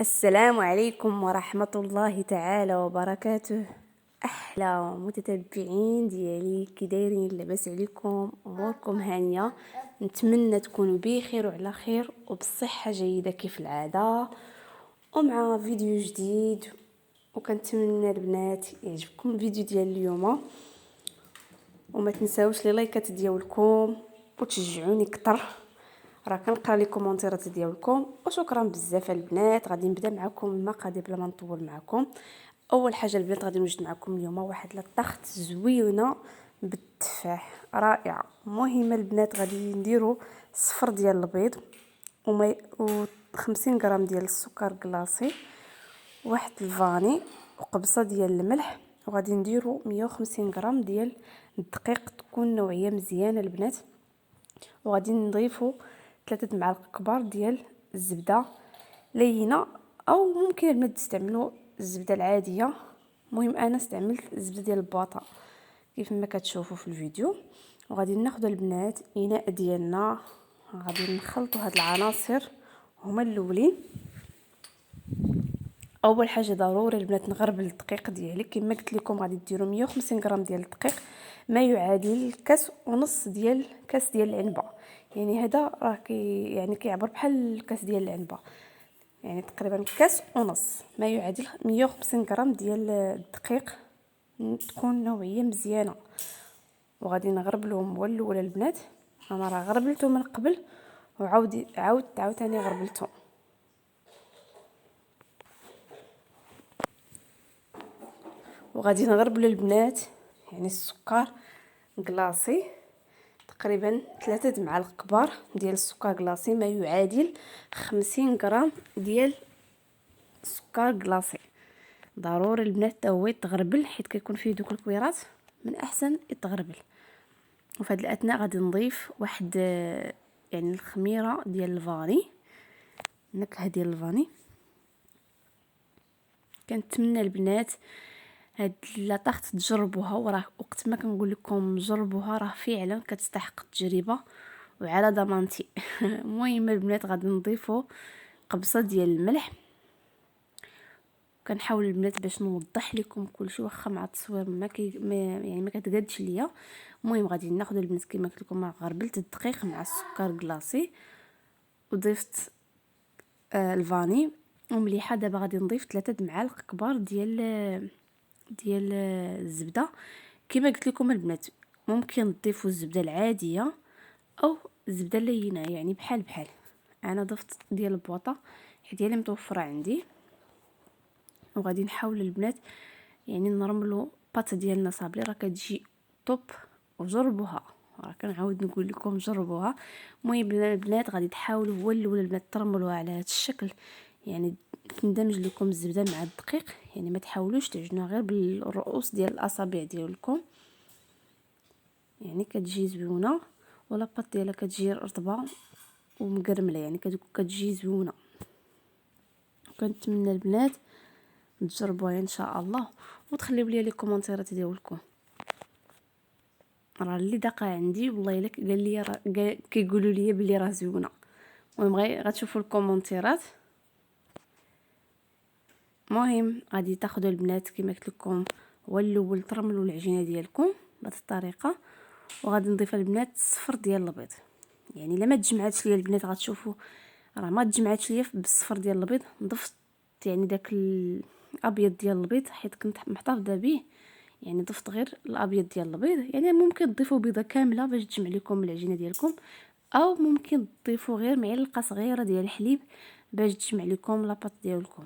السلام عليكم ورحمة الله تعالى وبركاته. احلى متتبعين ديالي، كي دايرين؟ لاباس عليكم؟ اموركم هانيه؟ نتمنى تكونوا بخير وعلى خير وبصحه جيده كيف العاده، ومع فيديو جديد. وكنتمنى البنات يعجبكم الفيديو ديال اليوم، وما تنساوش لي لايكات ديالكم وتشجعوني كتر. راه كنقرا لي كومونتيرات ديالكم، وشكرا بزاف البنات. غادي نبدا معكم المقادير بلا ما نطول معكم. اول حاجه البنات غادي نوجد معكم اليوم واحد لاطاخت زوينه بالتفاح رائعه. مهمه البنات، غادي نديرو صفر ديال البيض و 50 غرام ديال السكر كلاصي، واحد الفاني، وقبصه ديال الملح، وغادي نديرو 150 غرام ديال الدقيق تكون نوعيه مزيانه البنات، وغادي نضيفو 3 معالق كبار ديال الزبده لينه، او ممكن البنات تستعملوا الزبده العاديه. المهم انا استعملت الزبده ديال البواطه كيف ما كتشوفوا في الفيديو. وغادي ناخذ البنات اناء ديالنا، غادي نخلطوا هاد العناصر هما الاولين. اول حاجه ضروري البنات نغربل الدقيق ديالي. كما قلت لكم غادي ديروا 150 غرام ديال الدقيق، ما يعادل كاس ونص ديال كاس ديال العنبه. يعني هذا راه كيعبر بحال الكاس ديال العنبه، يعني تقريبا كاس ونص، ما يعادل 150 غرام ديال الدقيق تكون نوعيه مزيانه. وغادي نغربلهم هو الاول البنات. انا راه غربلته من قبل عاودتاني غربلته. وغادي نغربل البنات يعني السكر كلاصي، تقريبا 3 معالق كبار ديال السكر كلاصي، ما يعادل 50 غرام ديال السكر كلاصي. ضروري البنات هو يتغربل حيت كيكون فيه دوك الكويرات، من احسن يتغربل. وفي هذه الاثناء غادي نضيف واحد يعني الخميره ديال الفاني، النكهه ديال الفاني. كنتمنى البنات هاد لاطاخت تجربوها، وراه وقت ما كنقول لكم جربوها راه فعلا كتستحق التجربه وعلى ضمانتي. المهم البنات غادي نضيفوا قبصه ديال الملح. كنحاول البنات باش نوضح لكم كل شيء، واخا مع التصوير يعني ما كتقادش ليا. المهم غادي ناخذ البنات كما قلت لكم، غربلت الدقيق مع السكر كلاصي وضفت الفاني ومليحه. دابا غادي نضيف 3 معالق كبار ديال الزبده. كما قلت لكم البنات ممكن تضيفوا الزبده العاديه او الزبده اللينه، يعني بحال انا ضفت ديال البواطه حيت هي اللي متوفره عندي. وغادي نحاول البنات يعني نرملوا بات ديالنا صابلي، راه كتجي توب. وجربوها، راه كنعاود نقول لكم جربوها. المهم البنات غادي تحاولوا هو الاول البنات ترملوها على هذا الشكل، يعني تندمج لكم الزبده مع الدقيق. يعني ما تحاولوش تعجنوها غير بالرؤوس ديال الاصابع ديالكم، يعني كتجي زوينه. ولا بات ديالها كتجي رطبه ومقرمله، يعني كتجي زوينه. كنتمنى البنات تجربوها ان شاء الله، وتخليو لي كومونتيرات ديالكم. راه اللي داقه عندي والله الا قال لي كيقولوا لي بلي راه زوينه. المهم غتشوفوا الكومونتيرات. المهم غادي تاخذوا البنات كما قلت لكم هو الاول ترملوا العجينه ديالكم بهذه الطريقه. وغادي نضيف البنات صفر ديال البيض. يعني الا ما تجمعاتش ليا البنات غتشوفوا راه ما تجمعاتش ليا بالصفر ديال البيض. ضفت يعني داك الابيض ديال البيض حيت كنت محتفظه به، يعني ضفت غير الابيض ديال البيض. يعني ممكن تضيفوا بيضه كامله باش تجمع لكم العجينه ديالكم، او ممكن تضيفوا غير معلقه صغيره ديال الحليب باش تجمع لكم لاباط ديالكم.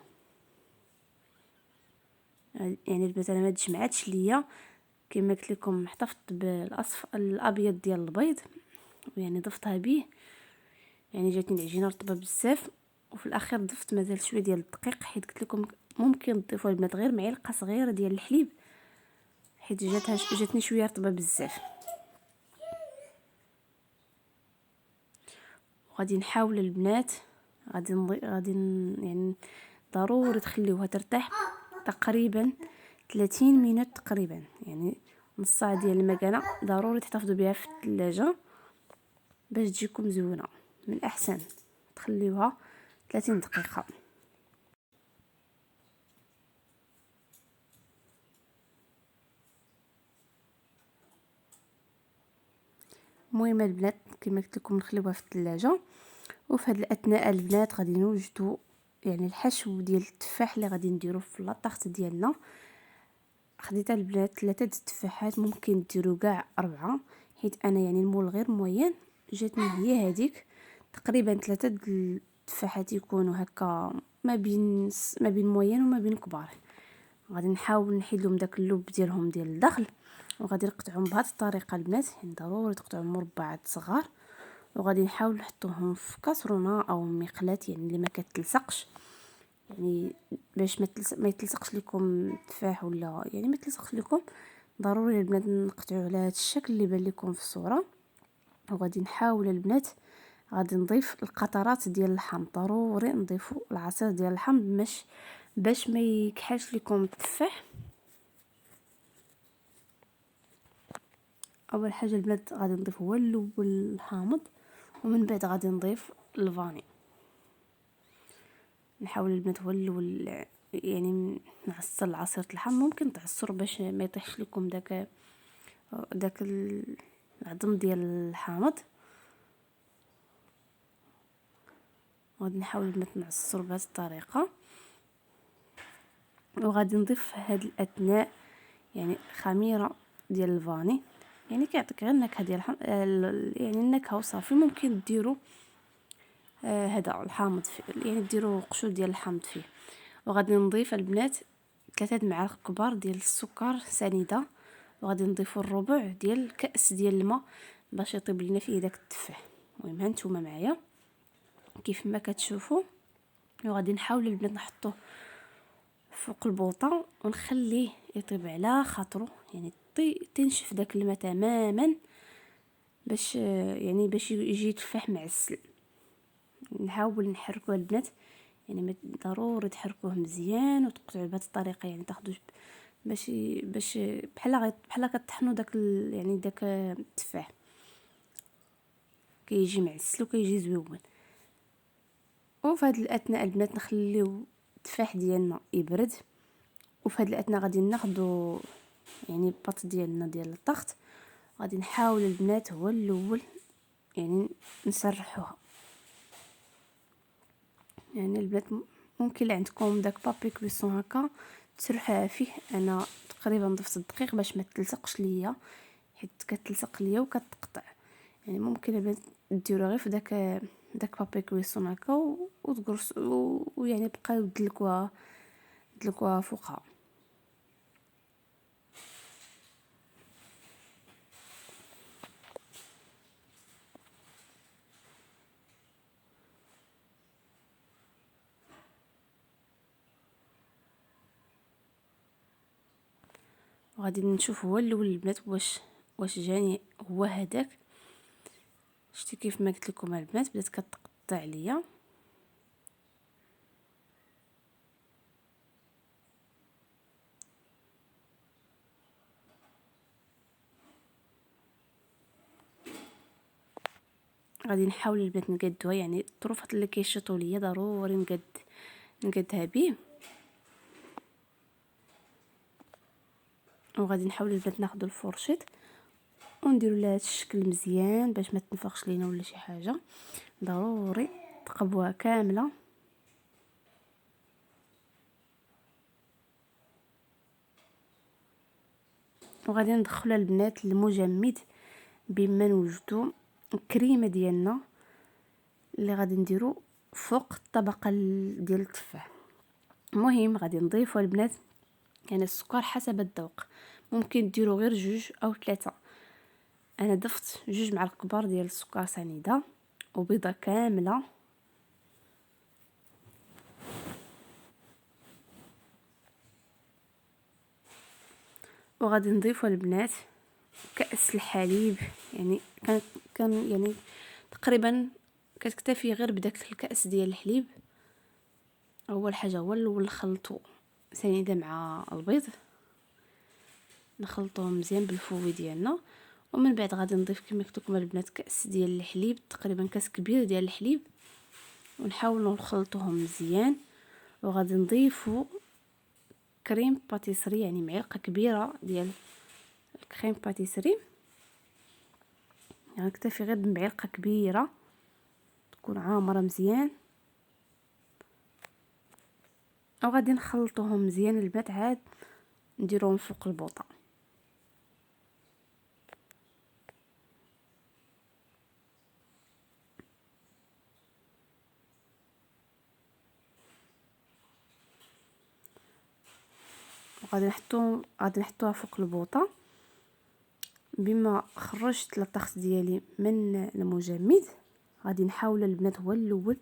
يعني البنات انا ما تجمعاتش ليا كما قلت لكم، احتفظت الابيض ديال البيض يعني ضفتها به. يعني جاتني العجينه رطبه بزاف. وفي الاخير ضفت مازال شويه ديال الدقيق، حيت قلت لكم ممكن تضيفوا البنات غير معلقه صغيره ديال الحليب حيت جاتني شويه رطبه بزاف. وغادي نحاول البنات يعني ضروري تخليوها ترتاح تقريبا 30 مينوت تقريبا، يعني نص ساعه ديال المكانه ضروري تحتفظوا بها في الثلاجه باش تجيكم زوينه. من احسن تخليوها 30 دقيقه. المهم البنات كما قلت لكم نخليوها في الثلاجه. وفي هذه الاثناء البنات غادي نوجدوا يعني الحشو ديال التفاح اللي غادي نديروه في لاطاخت ديالنا. خديت البنات 3 تفاحات، ممكن ديروا كاع 4 حيت انا يعني المول غير موين جاتني هي هذيك. تقريبا 3 التفاحات يكونوا هكا ما بين موين وما بين كبار. غادي نحاول نحيد لهم داك اللب ديالهم ديال الداخل، وغادي نقطعهم بهذه الطريقه البنات. يعني ضروري تقطعوا مربعات صغار، وغادي نحاول نحطوهم في كاسرونه او مقلاة يعني اللي ما كتلصقش، يعني باش ما يتلصقش لكم التفاح ولا يعني ما يتلصقش لكم. ضروري البنات نقطعوا على هذا الشكل اللي بان لكم في الصوره. وغادي نحاول البنات غادي نضيف القطرات ديال الحامض، ضروري نضيفوا العصير ديال الحامض باش ما يكحلش لكم التفاح. اول حاجه البنات غادي نضيف هو اللب والحامض، ومن بعد غادي نضيف الفاني. نحاول البنات هو الاول يعني نعصر العصير الحامض، ممكن تعصر باش ما يطيحش لكم داك العظم ديال الحامض. غادي نحاول البنات نعصر بهذه الطريقه. وغادي نضيف في هذه الاثناء يعني خميره ديال الفاني، يعني كيعطيك غير النكهه ديال يعني النكهه وصافي. ممكن ديروا هذا الحامض يعني ديروا قشور ديال الحامض فيه. وغادي نضيف البنات 3 معالق كبار ديال السكر سنيده، وغادي نضيفوا الربع ديال كأس ديال الماء باش يطيب لنا فيه داك التفاح. المهم هانتوما معايا كيف ما كتشوفوا. وغادي نحاول البنات نحطوه فوق البوطه ونخليه يطيب على خاطره، يعني تنشف داك الماء تماما باش يعني باش يجي تفاح معسل. نحاول نحركوه البنات، يعني ضروري تحركوه مزيان وتقطعوا بهذه الطريقه، يعني تاخذوا باش بحال كطحنوا داك يعني داك التفاح كيجي معسل وكيجي زويون. وفي هذه الاثناء البنات نخليو التفاح ديالنا يبرد. وفي هذه الاثناء غادي ناخذوا يعني الباط ديالنا ديال الطخت، غادي نحاول البنات هو الاول يعني نسرحوها. يعني البنات ممكن عندكم داك بابي كويسون هكا تسرحوها فيه. انا تقريبا ضفت الدقيق باش ما تلصقش ليا حيت كتلصق ليا وكتقطع. يعني ممكن البنات ديروا غير في داك بابي كويسون هكا وتقرص ويعني بقاو دلكوها فوقها. وغادي نشوف هو الاول البنات واش جاني هو هذاك. شتي كيف ما قلت لكم البنات بدات كتقطع ليا. غادي نحاول البنات نقادوها، يعني الطروفات اللي كيشطوا ليا ضروري نقادها به. وغادي نحاول البنات ناخذ الفرشيط ونديروا لها الشكل مزيان باش ما تنفخش لينا ولا شي حاجه. ضروري تقبوها كامله. وغادي ندخلوا البنات المجمد بما نوجدوا الكريمه ديالنا اللي غادي نديرو فوق الطبقه ديال التفاح. المهم غادي نضيفوا البنات يعني السكر حسب الذوق، ممكن ديروا غير 2 أو 3. انا ضفت 2 معالق كبار ديال السكر سنيده وبيضه كامله. وغادي نضيفوا البنات كأس الحليب، يعني كان يعني تقريبا كتكتفي غير بداك الكأس ديال الحليب. اول حاجه هو الاول نخلطو سنيده مع البيض، نخلطوهم مزيان بالفوي ديالنا. ومن بعد غادي نضيف كما قلت لكم البنات كأس ديال الحليب، تقريبا كاس كبير ديال الحليب، ونحاولوا نخلطوهم مزيان. وغادي نضيفوا كريم باتيسري، يعني معلقه كبيره ديال الكريم باتيسري. يعني نكتفي غير بمعلقه كبيره تكون عامره مزيان، وغادي نخلطوهم مزيان البنات، عاد نديروهم فوق البوطه. غادي نحطوها فوق البوطه. بما خرجت لاطاخت ديالي من المجمد، غادي نحاول البنات هو الاول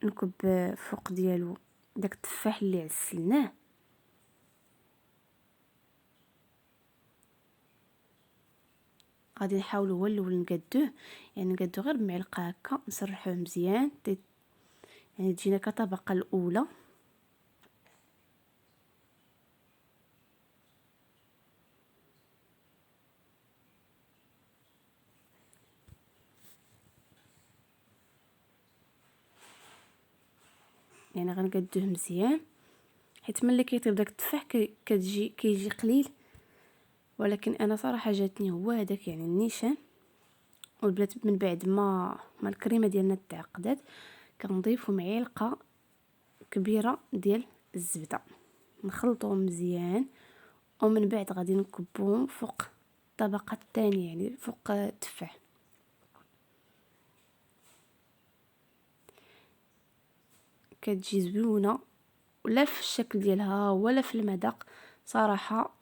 نكب فوق ديالو داك التفاح اللي عسلناه. غادي نحاول هو الاول نقادوه، يعني نقادو غير بمعلقه هكا، نسرحوه مزيان يعني تجينا كطبقه الاولى. يعني غنقادوه مزيان، حيت ملي كيطيب داك التفاح كيجي قليل، ولكن انا صراحه جاتني هو هذاك يعني النيشان. والبنات من بعد ما الكريمه ديالنا تعقدات، كنضيفوا معلقه كبيره ديال الزبده، نخلطوهم مزيان، ومن بعد غادي نكبوهم فوق الطبقه الثانيه، يعني فوق التفاح. كتجي زوينه، ولا في الشكل ديالها ولا في المذاق. صراحه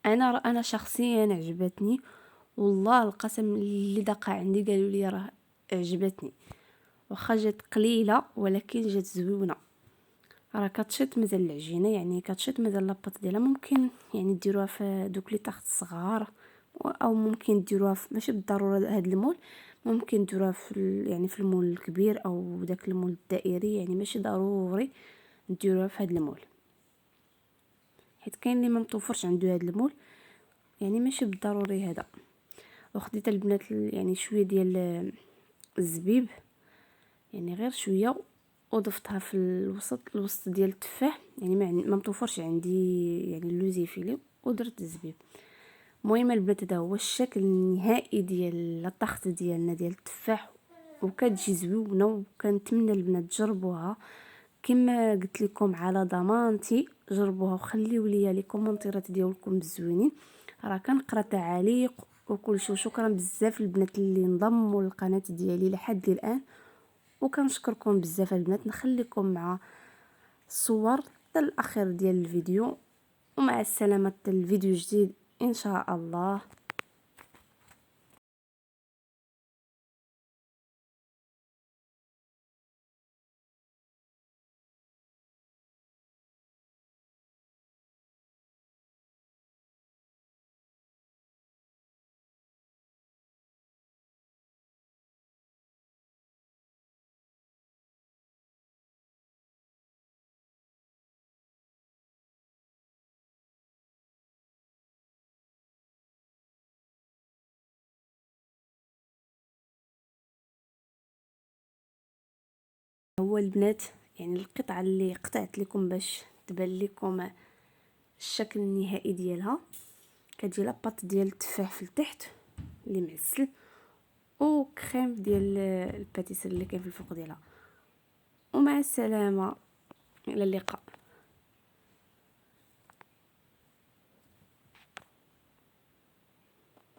انا شخصيا عجبتني، والله القسم اللي دقا عندي قالوا لي راه عجبتني، واخا جات قليله ولكن جات زوينه. راه كتشيط مازال العجينه، يعني كتشيط مازال لاباط ديالها. ممكن يعني ديروها في دوك لي طاخت الصغار، او ممكن ديروها ماشي بالضروره هاد المول، ممكن ديروها يعني في المول الكبير او داك المول الدائري، يعني ماشي ضروري نديروها في هاد المول، حيت كاين اللي ما متوفرش عنده هاد المول، يعني ماشي بالضروري هذا. وخديت البنات يعني شويه ديال الزبيب، يعني غير شويه، وضفتها في الوسط ديال التفاح، يعني ما متوفرش عندي يعني اللوزيفيلي، ودرت الزبيب. المهم البنات هذا هو الشكل النهائي ديال الطاخت ديالنا ديال التفاح، وكتجي زوينه، وكنتمنى البنات تجربوها. كما قلت لكم على ضمانتي جربوها وخليوا لي لي كومونتيرات ديالكم الزوينين، راه كنقرا تعاليق وكل شيء. وشكرا بزاف البنات اللي انضموا للقناه ديالي لحد الان، وكنشكركم بزاف البنات. نخليكم مع الصور حتى الاخير ديال الفيديو، ومع السلامه حتى الفيديو جديد ان شاء الله. هو البنات يعني القطعه اللي قطعت لكم باش تبان لكم الشكل النهائي ديالها، كتجي لاباط ديال التفاح في التحت اللي معسل، وكريم ديال الباتيسري اللي كاين في الفوق ديالها. ومع السلامه، الى اللقاء.